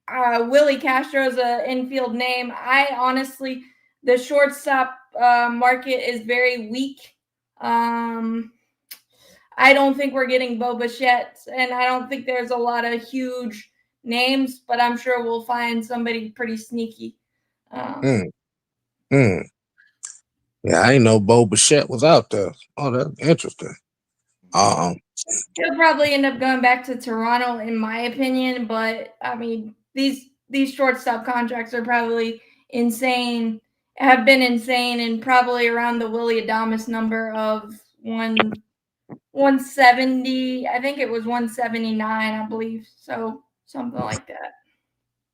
Willie Castro is an infield name. I honestly, the shortstop market is very weak. I don't think we're getting Bo Bichette, and I don't think there's a lot of huge names, but I'm sure we'll find somebody pretty sneaky. Yeah, I didn't know Bo Bichette was out there. Oh, that's interesting. He'll probably end up going back to Toronto, in my opinion. But I mean, these shortstop contracts are probably insane. Have been insane, and probably around the Willie Adames number of 170. I think it was 179, I believe. So something like that.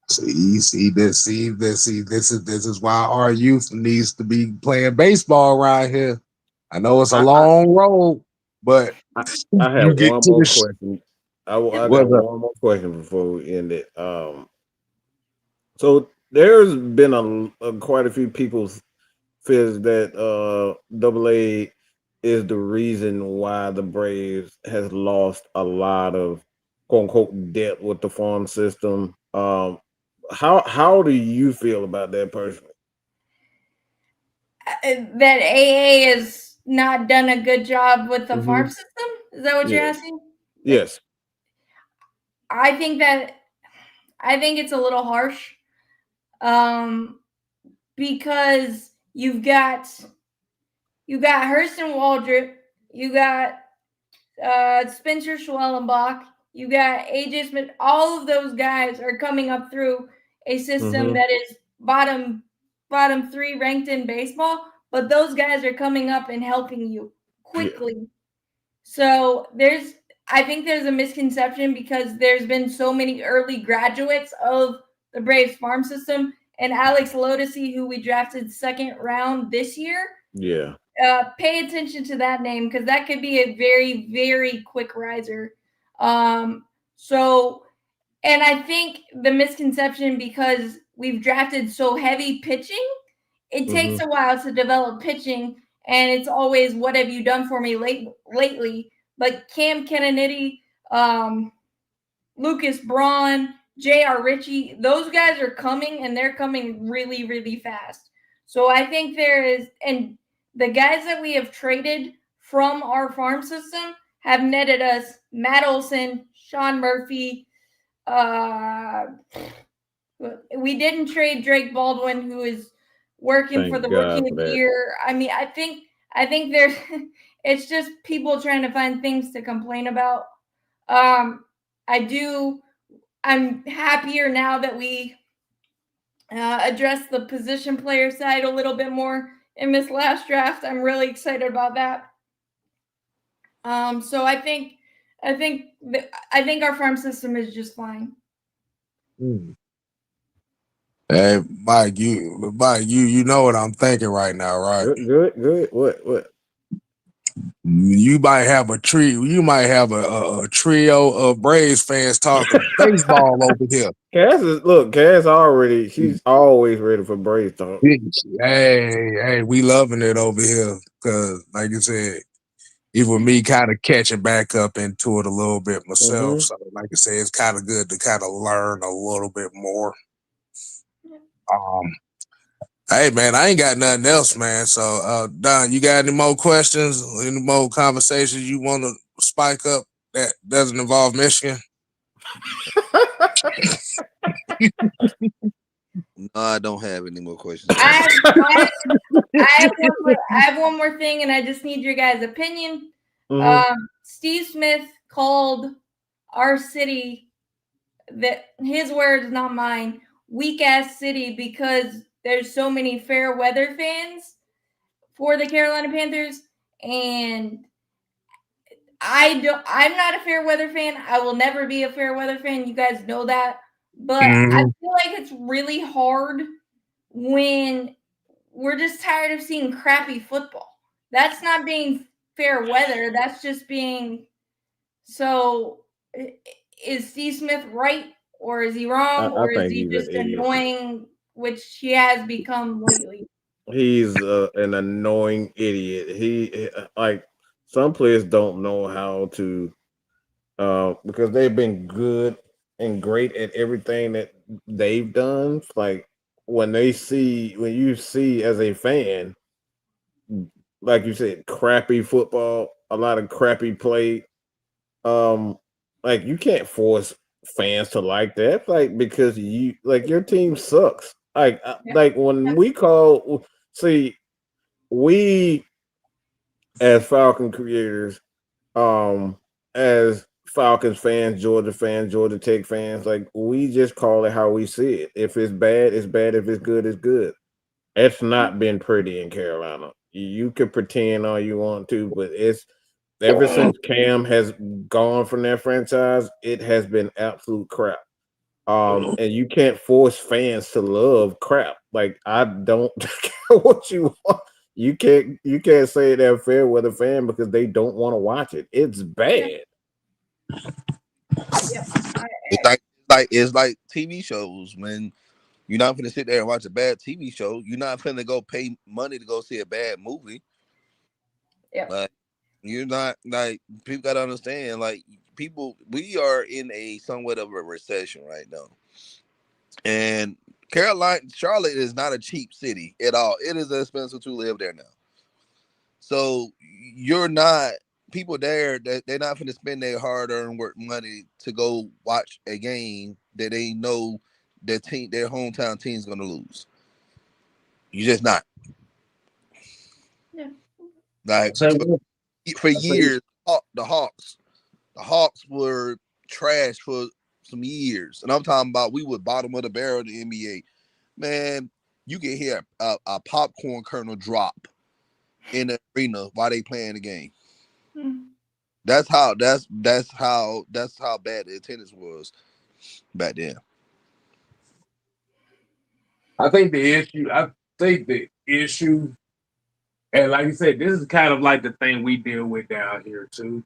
This is why our youth needs to be playing baseball right here. I know it's a long road, but I you have get one to more the question. I got what's up? one more question before we end it. So there's been a quite a few people feels that Double A is the reason why the Braves has lost a lot of quote unquote depth with the farm system. How do you feel about that personally? That AA has not done a good job with the farm Mhm. system. Is that what you're Yes. asking? Yes. I think it's a little harsh, because you've got Hurston Waldrop, you got Spencer Schwellenbach, you got AJ Smith. All of those guys are coming up through a system Mhm. that is bottom 3 ranked in baseball, but those guys are coming up and helping you quickly. So I think there's a misconception because there's been so many early graduates of the Braves farm system, and Alex Lodesy, who we drafted second round this year. Yeah. Pay attention to that name because that could be a very, very quick riser. So, and I think the misconception, because we've drafted so heavy pitching, it takes Mhm. a while to develop pitching, and it's always, what have you done for me lately? But Cam Kennedy, Lucas Braun, J.R. Ritchie, those guys are coming, and they're coming really, really fast. So I think and the guys that we have traded from our farm system have netted us Matt Olson, Sean Murphy. We didn't trade Drake Baldwin, who is working for Thank the Rookie God of for the that. Year. I mean, I think there's it's just people trying to find things to complain about. I'm happier now that we address the position player side a little bit more in this last draft. I'm really excited about that. So I think our farm system is just fine. Hey, Mike, you know what I'm thinking right now, right? Good. What? You might have a a trio of Braves fans talking baseball over here. She's always ready for Braves talk. Hey, we loving it over here because, like you said, even me kind of catching back up into it a little bit myself. Mhm. So, like I said, it's kind of good to kind of learn a little bit more. Hey man, I ain't got nothing else, man. So Don, you got any more questions, any more conversations you want to spike up that doesn't involve Michigan? No, I don't have any more questions. I have one more thing, and I just need your guys' opinion. Steve Smith called our city, that his words, not mine, weak ass city, because there's so many fair weather fans for the Carolina Panthers, and I'm not a fair weather fan. I will never be a fair weather fan. You guys know that. But I feel like it's really hard when we're just tired of seeing crappy football. That's not being fair weather. That's just being so. Is Steve Smith right, or is he wrong, I or is think he he's an just idiot. annoying, which he has become lately? He's an annoying idiot. He like some players don't know how to because they've been good and great at everything that they've done. Like when you see as a fan, like you said, crappy football, a lot of crappy play. Um, like you can't force fans to like that, like because your team sucks. Yeah. Like when we as Falcon creators, As Falcons fans, Georgia Tech fans, like we just call it how we see it. If it's bad, it's bad. If it's good, it's good. It's not been pretty in Carolina. You can pretend all you want to, but it's ever since Cam has gone from that franchise, it has been absolute crap. And you can't force fans to love crap. Like I don't care what you want. You can't say they're fair with a fan because they don't want to watch it. It's bad. Yeah. It's like TV shows. When you're not gonna sit there and watch a bad TV show, you're not gonna go pay money to go see a bad movie. Yeah. Like you're not like people gotta understand. Like people, we are in a somewhat of a recession right now, and Charlotte is not a cheap city at all. It is expensive to live there now. So you're not people there that they're not going to spend their hard-earned work money to go watch a game that they know their hometown team's going to lose. You're just not. Yeah. Like for years, the Hawks were trash for some years, and I'm talking about we were bottom of the barrel in the NBA. Man, you can hear a popcorn kernel drop in the arena while they playing the game. That's how bad the attendance was back then. I think the issue, and like you said, this is kind of like the thing we deal with down here too.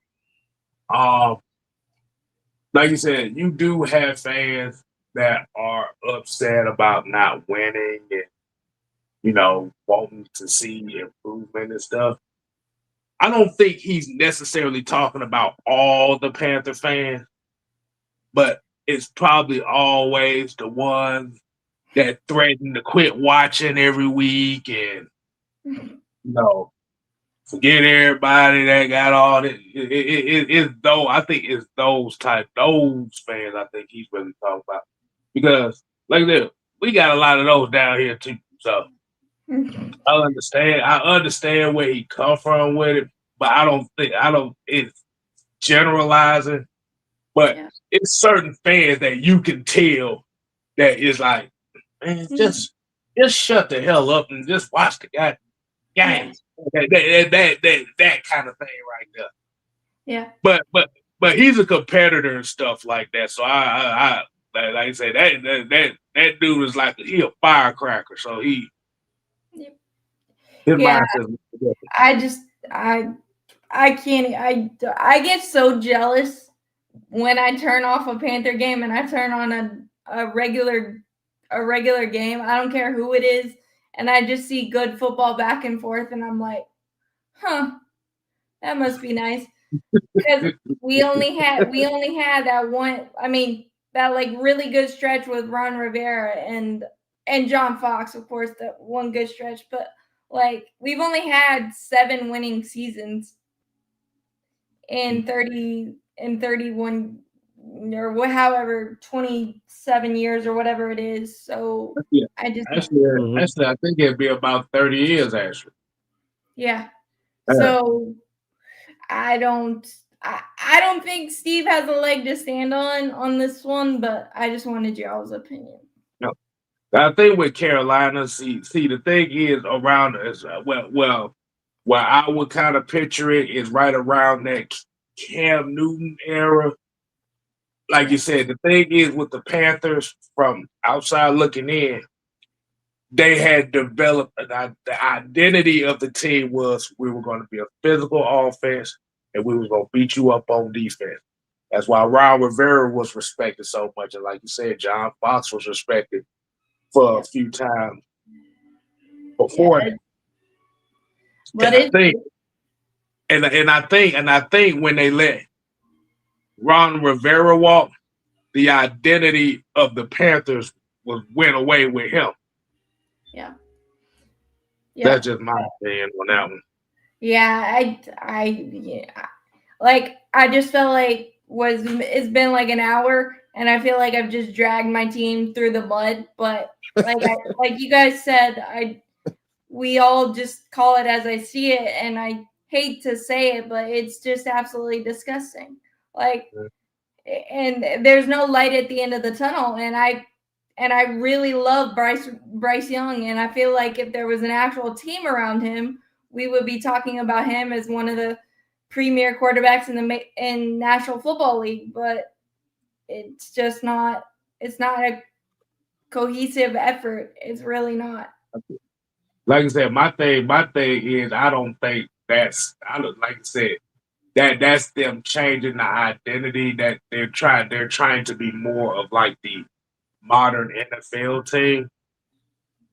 Like you said, you do have fans that are upset about not winning and wanting to see improvement and stuff. I don't think he's necessarily talking about all the Panther fans, but it's probably always the ones that threaten to quit watching every week and forget everybody that got all this. It's though I think it's those fans I think he's really talking about. Because like this, we got a lot of those down here too. So I understand where he come from with it, but it's generalizing. But it's certain fans that you can tell that is like, man, just shut the hell up and just watch the game. That kind of thing right there. Yeah. But he's a competitor and stuff like that. So I like I say that dude is like he a firecracker. So he. Yeah. I can't. I get so jealous when I turn off a Panther game and I turn on a regular game. I don't care who it is, and I just see good football back and forth, and I'm like, that must be nice. Because we only had that one. I mean, that like really good stretch with Ron Rivera and John Fox, of course, that one good stretch. But like we've only had 7 winning seasons in 31 or however 27 years or whatever it is. So I just actually I think it'd be about 30 years actually. Yeah. So I don't think Steve has a leg to stand on this one, but I just wanted y'all's opinion. No. I think with Carolina, see the thing is around us. Well, where I would kind of picture it is right around that Cam Newton era. Like you said, the thing is with the Panthers, from outside looking in, they had developed the identity of the team was we were going to be a physical offense and we were going to beat you up on defense. That's why Ron Rivera was respected so much. And like you said, John Fox was respected for a few times before that. But I think when they let Ron Rivera walk, the identity of the Panthers went away with him. Yeah. That's just my opinion on that one. Yeah, I just felt like it's been like an hour, and I feel like I've just dragged my team through the mud. But like you guys said, we all just call it as I see it, and hate to say it, but it's just absolutely disgusting. Like, and there's no light at the end of the tunnel. And I really love Bryce Young, and I feel like if there was an actual team around him, we would be talking about him as one of the premier quarterbacks in National Football League. But it's just not. It's not a cohesive effort. It's really not. Like I said, my thing is I don't think like I said, that's them changing the identity that they're trying to be more of like the modern NFL team.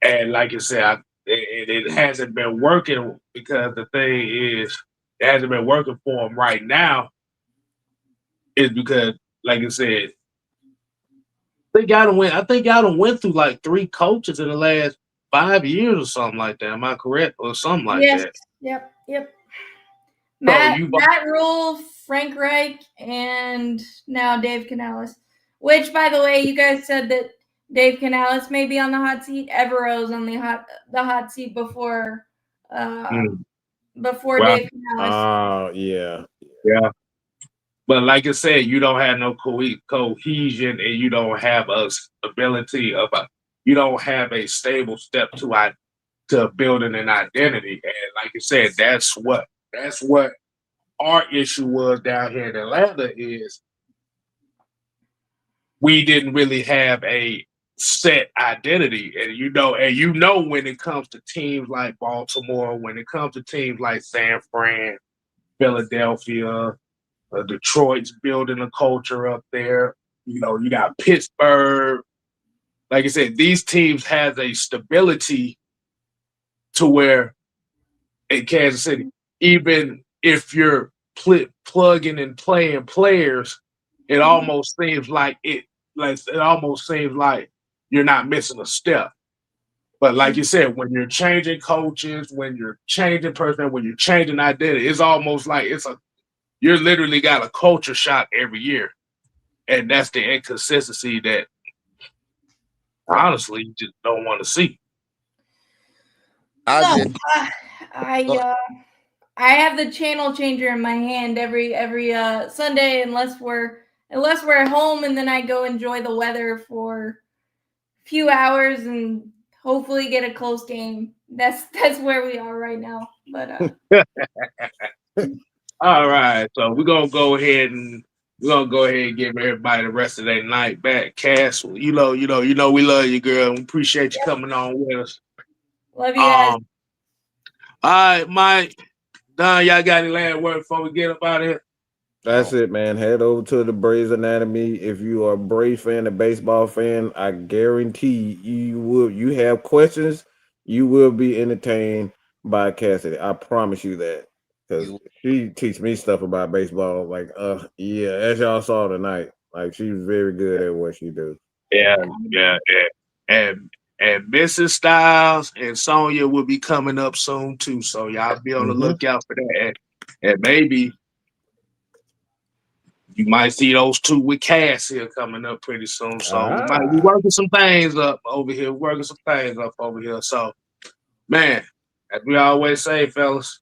And like you said, it hasn't been working because the thing is it hasn't been working for them right now is because, like I said, I think y'all done went through like 3 coaches in the last 5 years or something like that. Am I correct? Or something like that. Yep. So Matt Rule, Frank Reich, and now Dave Canales. Which, by the way, you guys said that Dave Canales may be on the hot seat. Evero's on the hot seat before Dave Canales. Oh, yeah. But like I said, you don't have no cohesion, and you don't have a stability you don't have a stable step to building an identity. And like I said, that's what our issue was down here in Atlanta is we didn't really have a set identity. And you know when it comes to teams like Baltimore, when it comes to teams like San Fran, Philadelphia, Detroit's building a culture up there. You know, you got Pittsburgh. Like I said, these teams have a stability to where in Kansas City, even if you're plugging and playing players, it almost seems like you're not missing a step. But like you said, when you're changing coaches, when you're changing personnel, when you're changing identity, it's almost like you're literally got a culture shock every year. And that's the inconsistency that honestly you just don't want to see. I have the channel changer in my hand every Sunday unless we're at home, and then I go enjoy the weather for a few hours and hopefully get a close game. That's where we are right now. But all right, so we're gonna go ahead and give everybody the rest of their night back. Cass, you know, we love you, girl. We appreciate you coming on with us. Love you guys. All right, Mike, Don, y'all got any last word before we get up out of here? That's it, man. Head over to the Braves Anatomy. If you are a Braves fan, a baseball fan, I guarantee you have questions, you will be entertained by Cassidy. I promise you that. Because she teach me stuff about baseball. Like, as y'all saw tonight, like she's very good at what she does. Yeah. And Mrs. Styles and Sonya will be coming up soon too. So y'all be on the lookout for that. And maybe you might see those two with Cass here coming up pretty soon. So we might be working some things up over here. So, man, as we always say, fellas,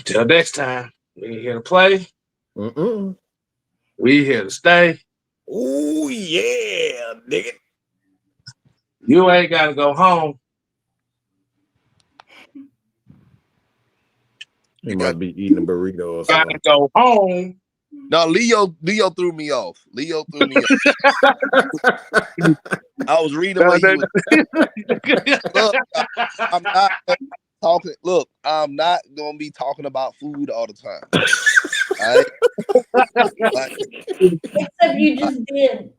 till next time, we ain't here to play. We here to stay. Oh, yeah, nigga. You ain't got to go home. You might be eating a burrito or something. Got to go home. No, Leo threw me off. I was reading what he was. Look, I'm not gonna be talking about food all the time. Right? Except you just did.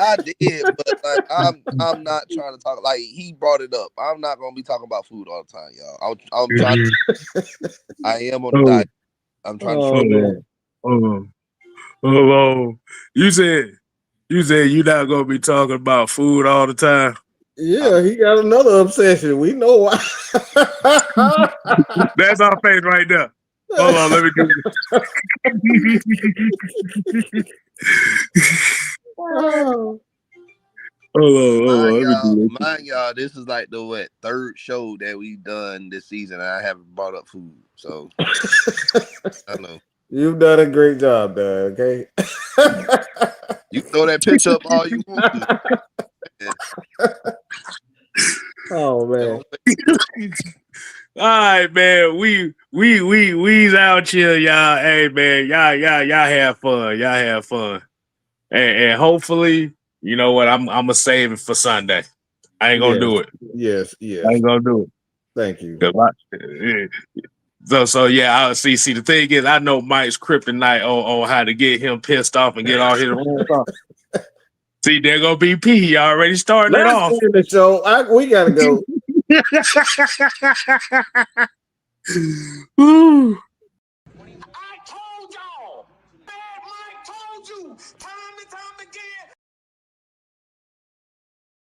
I did, but like I'm not trying to talk. Like he brought it up. I'm not gonna be talking about food all the time, y'all. I'm trying. I am on the diet. I'm trying to. You said you're not gonna be talking about food all the time. Yeah, he got another obsession. We know why. That's our face right there. Hold on, let me do this. Mind y'all, this is like the third show that we've done this season, and I haven't brought up food. So I know You've done a great job, Doug. Okay. you throw that picture up all you want to. Oh man. All right, man. We's out here, y'all. Hey, man, y'all have fun. Y'all have fun, and hopefully, you know what? I'm gonna save it for Sunday. I ain't gonna do it. Yes. I ain't gonna do it. Thank you. So yeah, I see. The thing is, I know Mike's kryptonite on how to get him pissed off and get all his rules off. See, there go BP. He already starting it off. The show. We gotta go. Woo.